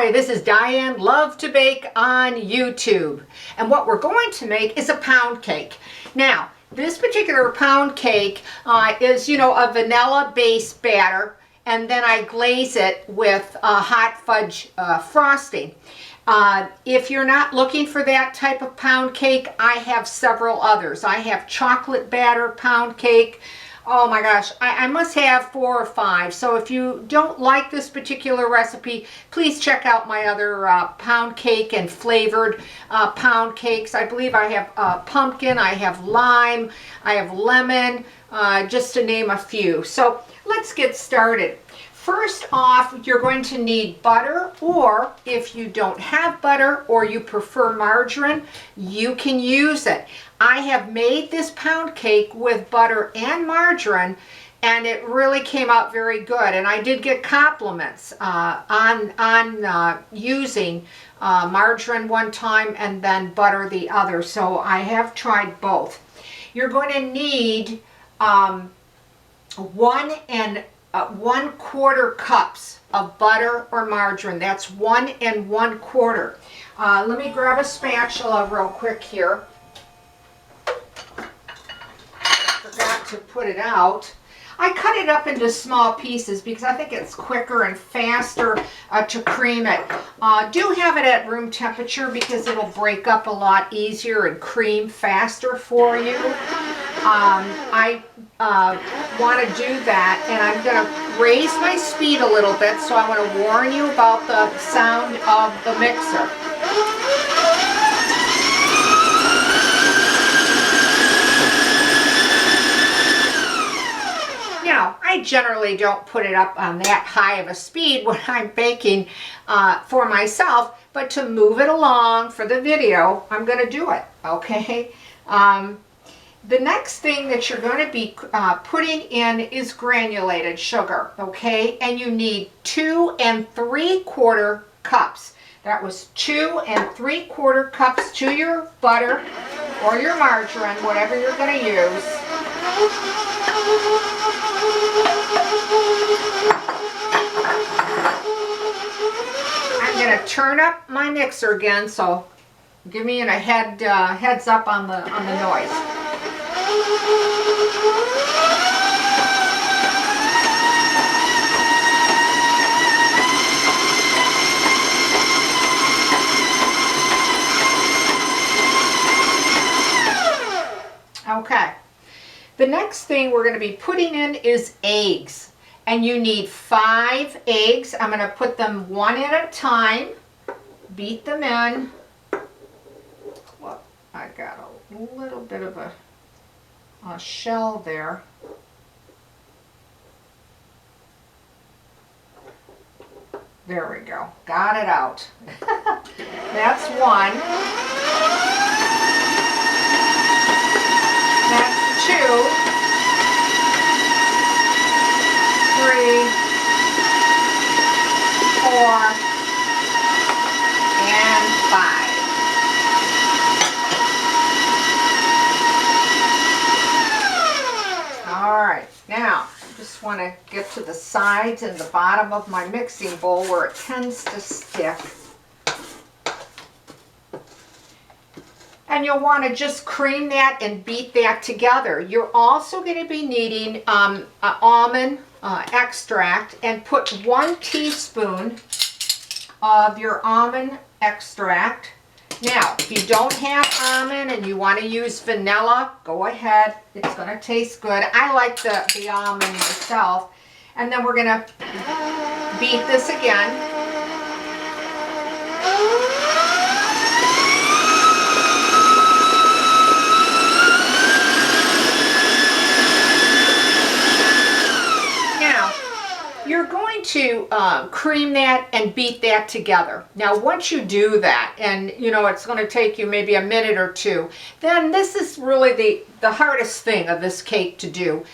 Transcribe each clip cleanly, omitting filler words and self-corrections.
Hi, this is Diane Lovetobake on YouTube, and what we're going to make is a pound cake. Now, this particular pound cake is, a vanilla-based batter, and then I glaze it with hot fudge frosting. If you're not looking for that type of pound cake, I have several others. I have chocolate batter pound cake. Oh my gosh, I must have 4 or 5. So if you don't like this particular recipe, please check out my other pound cake and flavored pound cakes. I believe I have pumpkin, I have lime, I have lemon, just to name a few. So let's get started. First off, you're going to need butter, or if you don't have butter or you prefer margarine, you can use it. I have made this pound cake with butter and margarine, and it really came out very good. And I did get compliments on using margarine one time and then butter the other. So I have tried both. You're going to need 1¼ cups of butter or margarine. That's 1 1/4. Let me grab a spatula real quick here. Forgot to put it out. I cut it up into small pieces because I think it's quicker and faster to cream it. Do have it at room temperature because it'll break up a lot easier and cream faster for you. I want to do that, and I'm going to raise my speed a little bit, so I want to warn you about the sound of the mixer. Now, I generally don't put it up on that high of a speed when I'm baking for myself, but to move it along for the video, I'm going to do it, okay? The next thing that you're going to be putting in is granulated sugar, okay? And you need 2 3/4 cups. That was 2 3/4 cups to your butter or your margarine, whatever you're going to use. I'm going to turn up my mixer again, so give me a heads up on the noise. Okay, the next thing we're going to be putting in is eggs, and you need 5 eggs. I'm going to put them one at a time, beat them in. Well, I got a little bit of a shell there. There we go. Got it out. That's 1. That's 2. 3, 4, and 5. Alright, now I just want to get to the sides and the bottom of my mixing bowl where it tends to stick. And you'll want to just cream that and beat that together. You're also going to be needing almond extract, and put 1 teaspoon of your almond extract. Now, if you don't have almond and you want to use vanilla, go ahead. It's going to taste good. I like the almond myself. And then we're going to beat this again. You're going to cream that and beat that together. Now once you do that, and it's going to take you maybe a minute or 2, then this is really the hardest thing of this cake to do,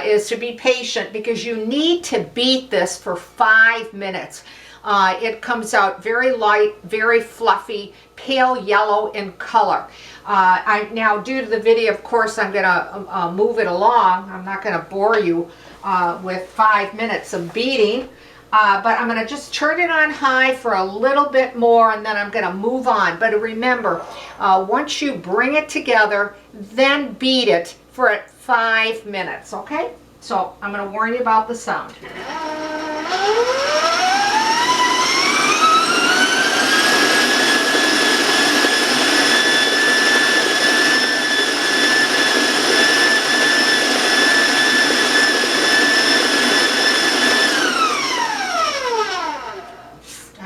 is to be patient, because you need to beat this for 5 minutes. It comes out very light, very fluffy, pale yellow in color. Now, due to the video, of course, I'm going to move it along. I'm not going to bore you with 5 minutes of beating. but I'm going to just turn it on high for a little bit more, and then I'm going to move on. But remember, once you bring it together, then beat it for 5 minutes, okay? So I'm going to warn you about the sound.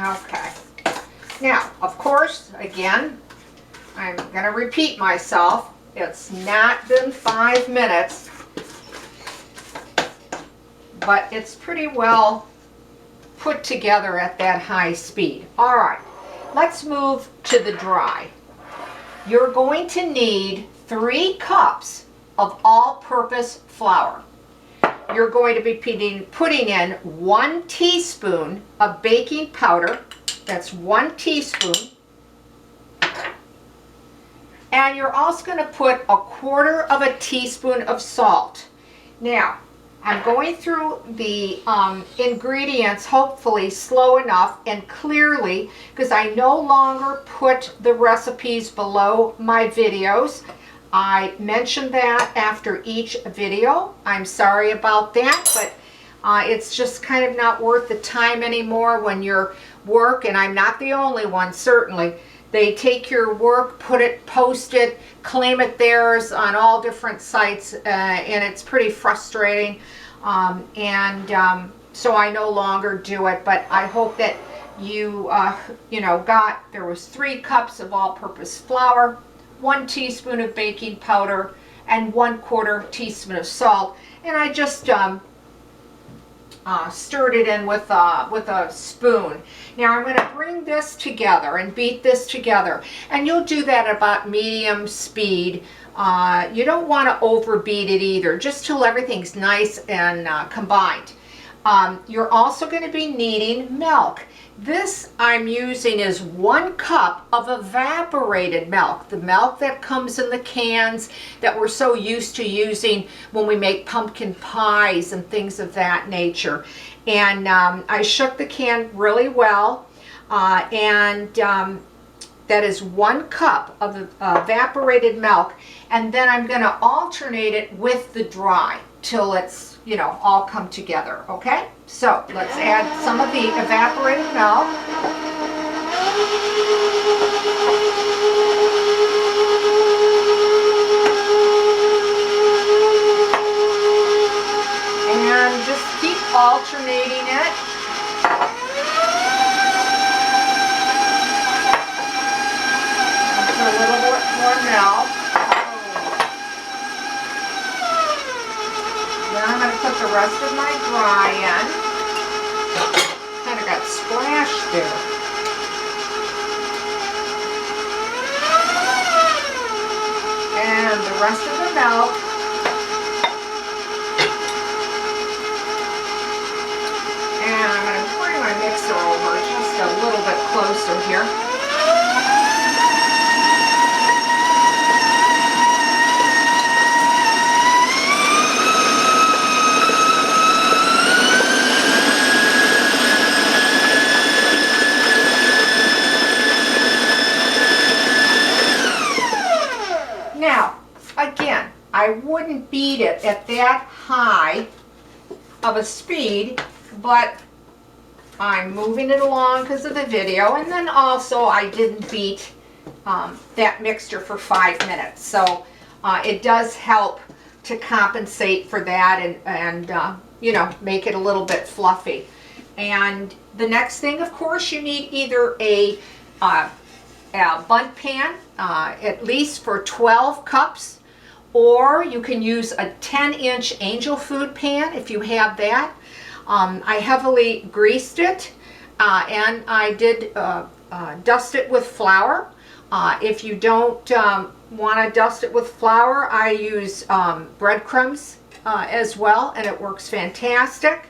Okay. Now, of course, again, I'm going to repeat myself. It's not been 5 minutes, but it's pretty well put together at that high speed. All right, let's move to the dry. You're going to need 3 cups of all-purpose flour. You're going to be putting in 1 teaspoon of baking powder. That's 1 teaspoon. And you're also going to put 1/4 teaspoon of salt. Now, I'm going through the ingredients hopefully slow enough and clearly, because I no longer put the recipes below my videos. I mentioned that after each video. I'm sorry about that, but it's just kind of not worth the time anymore when your work, and I'm not the only one, certainly. They take your work, post it, claim it theirs on all different sites, and it's pretty frustrating. So I no longer do it, but I hope that you, there was 3 cups of all-purpose flour, 1 teaspoon of baking powder, and 1/4 teaspoon of salt. And I just stirred it in with a spoon. Now I'm going to bring this together and beat this together. And you'll do that at about medium speed. You don't want to overbeat it either, just till everything's nice and combined. You're also going to be needing milk. This I'm using is 1 cup of evaporated milk, the milk that comes in the cans that we're so used to using when we make pumpkin pies and things of that nature. And I shook the can really well, that is 1 cup of evaporated milk, and then I'm going to alternate it with the dry till it's all come together, okay? So let's add some of the evaporated milk. And just keep alternating it. Put a little bit more milk. Then I'm going to put the rest of my dry in. Kind of got splashed there. And the rest of the milk. And I'm going to bring my mixer over just a little bit closer here. I wouldn't beat it at that high of a speed, but I'm moving it along because of the video, and then also I didn't beat that mixture for 5 minutes, so it does help to compensate for that and make it a little bit fluffy. And the next thing, of course, you need either a bundt pan, at least for 12 cups, or you can use a 10-inch angel food pan if you have that. I heavily greased it, and I did dust it with flour. If you don't want to dust it with flour, I use breadcrumbs as well, and it works fantastic.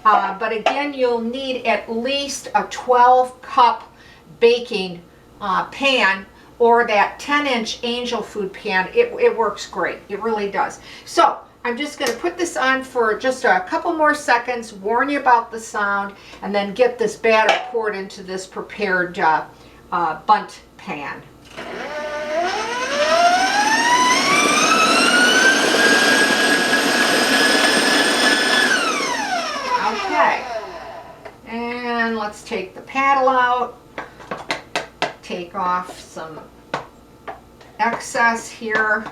But again, you'll need at least a 12-cup baking pan, or that 10-inch angel food pan. It works great. It really does. So I'm just going to put this on for just a couple more seconds, warn you about the sound, and then get this batter poured into this prepared bundt pan. Okay, and let's take the paddle out, take off some excess here.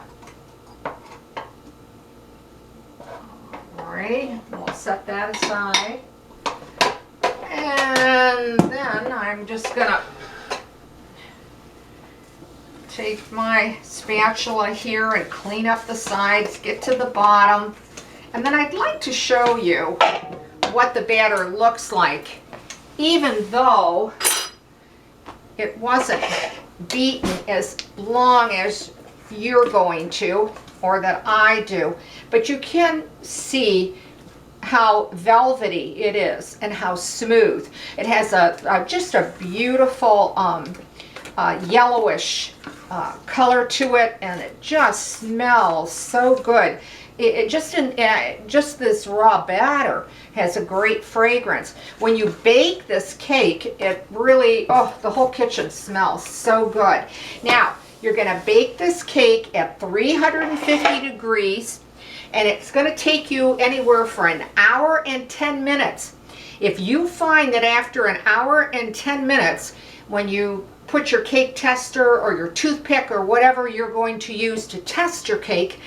Alright, we'll set that aside. And then I'm just gonna take my spatula here and clean up the sides, get to the bottom. And then I'd like to show you what the batter looks like, even though it wasn't beaten as long as you're going to, or that I do. But you can see how velvety it is and how smooth. It has just a beautiful yellowish color to it, and it just smells so good. Just this raw batter has a great fragrance. When you bake this cake, it really, the whole kitchen smells so good. Now, you're going to bake this cake at 350 degrees, and it's going to take you anywhere for an hour and 10 minutes. If you find that after an hour and 10 minutes, when you put your cake tester or your toothpick or whatever you're going to use to test your cake,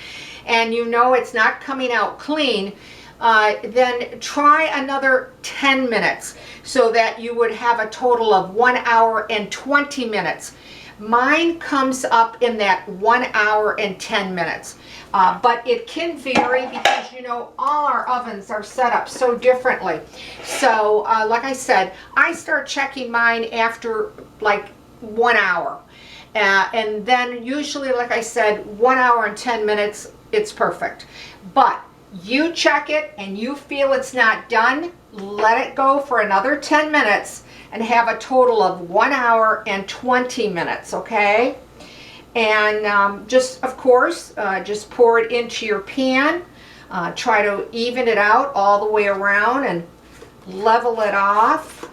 and you know it's not coming out clean, then try another 10 minutes so that you would have a total of 1 hour and 20 minutes. Mine comes up in that 1 hour and 10 minutes. But it can vary because, you know, all our ovens are set up so differently. So, like I said, I start checking mine after like 1 hour. And then usually, like I said, 1 hour and 10 minutes, it's perfect. But you check it and you feel it's not done, let it go for another 10 minutes and have a total of 1 hour and 20 minutes, okay? And just, of course, just pour it into your pan. Try to even it out all the way around and level it off.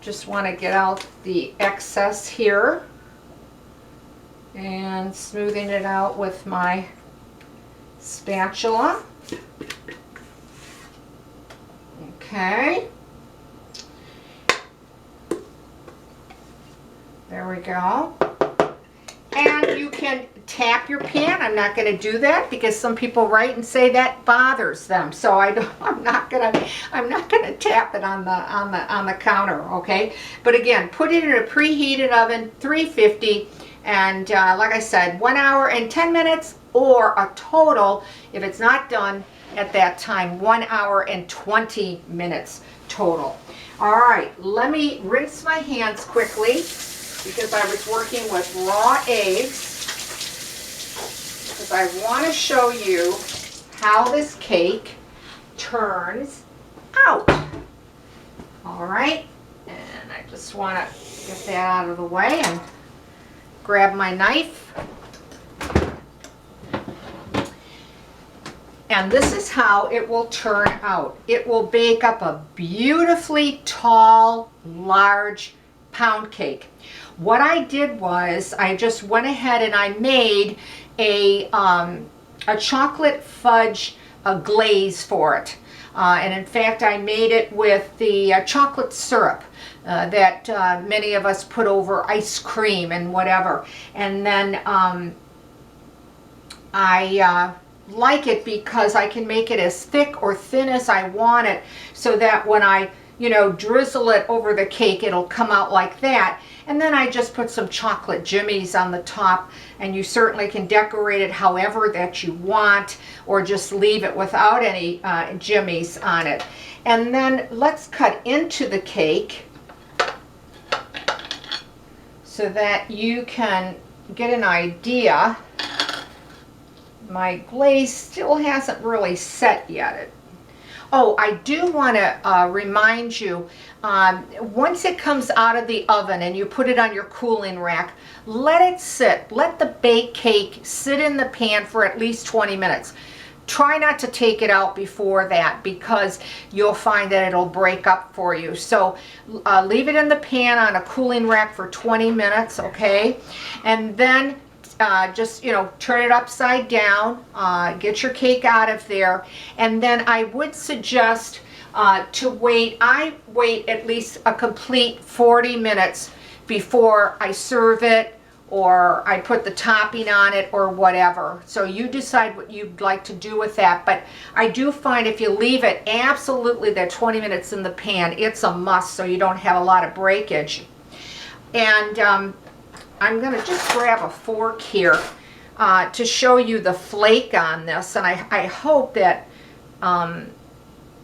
Just want to get out the excess here. And smoothing it out with my spatula. Okay. There we go. And you can tap your pan. I'm not going to do that because some people write and say that bothers them. So I'm not going to tap it on the counter, okay? But again, put it in a preheated oven, 350, and like I said, 1 hour and 10 minutes, or a total, if it's not done at that time, 1 hour and 20 minutes total. All right, let me rinse my hands quickly, because I was working with raw eggs, because I want to show you how this cake turns out. All right, and I just want to get that out of the way and grab my knife. And this is how it will turn out. It will bake up a beautifully tall, large pound cake. What I did was I just went ahead and I made a chocolate fudge glaze for it. And in fact, I made it with the chocolate syrup that many of us put over ice cream and whatever. And then I like it because I can make it as thick or thin as I want it, so that when I, you know, drizzle it over the cake, it'll come out like that. And then I just put some chocolate jimmies on the top, and you certainly can decorate it however that you want, or just leave it without any jimmies on it. And then let's cut into the cake so that you can get an idea. My glaze still hasn't really set yet. Oh, I do want to remind you, once it comes out of the oven and you put it on your cooling rack, let it sit. Let the baked cake sit in the pan for at least 20 minutes. try not to take it out before that, because you'll find that it'll break up for you. So leave it in the pan on a cooling rack for 20 minutes, okay? And then just, you know, turn it upside down, get your cake out of there, and then I would suggest I wait at least a complete 40 minutes before I serve it, or I put the topping on it, or whatever. So you decide what you'd like to do with that. But I do find if you leave it absolutely that 20 minutes in the pan, it's a must, so you don't have a lot of breakage. And I'm going to just grab a fork here to show you the flake on this, and I hope that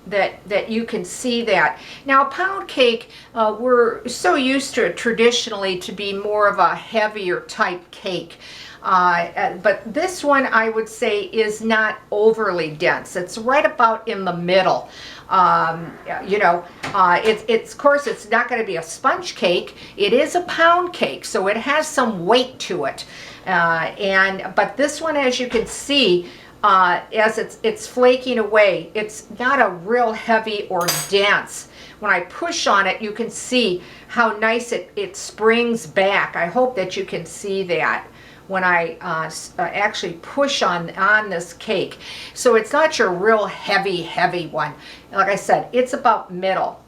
that you can see that. Now, pound cake, we're so used to it traditionally to be more of a heavier type cake. But this one, I would say, is not overly dense. It's right about in the middle. You know, it's of course, it's not going to be a sponge cake. It is a pound cake, so it has some weight to it. But this one, as you can see, as it's flaking away, it's not a real heavy or dense. When I push on it, you can see how nice it springs back. I hope that you can see that when I actually push on this cake. So it's not your real heavy one. Like I said, it's about middle.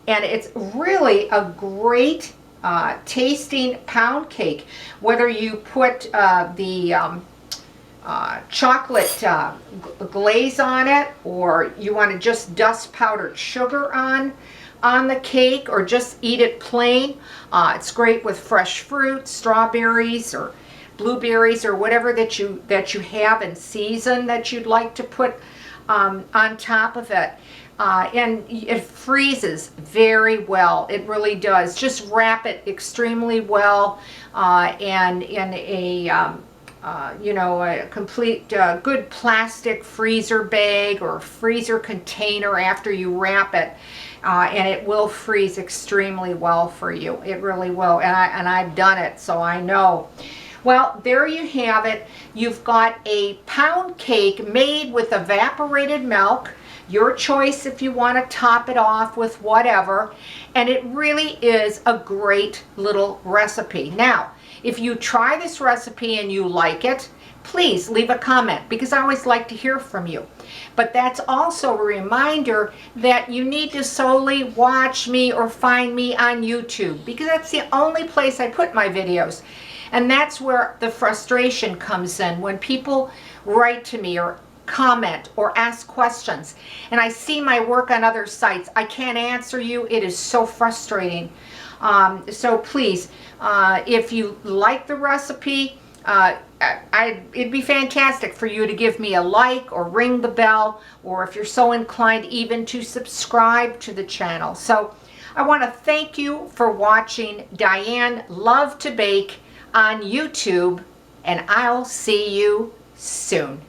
And it's really a great tasting pound cake. Whether you put the chocolate glaze on it, or you want to just dust powdered sugar on the cake, or just eat it plain. It's great with fresh fruit, strawberries or blueberries, or whatever that you have in season that you'd like to put on top of it. And it freezes very well. It really does. Just wrap it extremely well, and in a you know, a complete good plastic freezer bag or freezer container after you wrap it, and it will freeze extremely well for you. It really will, and I've done it, so I know. Well, there you have it. You've got a pound cake made with evaporated milk. Your choice if you want to top it off with whatever, and it really is a great little recipe. Now, if you try this recipe and you like it, please leave a comment, because I always like to hear from you. But that's also a reminder that you need to solely watch me or find me on YouTube, because that's the only place I put my videos. And that's where the frustration comes in, when people write to me or comment or ask questions, and I see my work on other sites. I can't answer you. It is so frustrating. So please, if you like the recipe, it'd be fantastic for you to give me a like or ring the bell, or if you're so inclined, even to subscribe to the channel. So I want to thank you for watching Diane Lovetobake on YouTube, and I'll see you soon.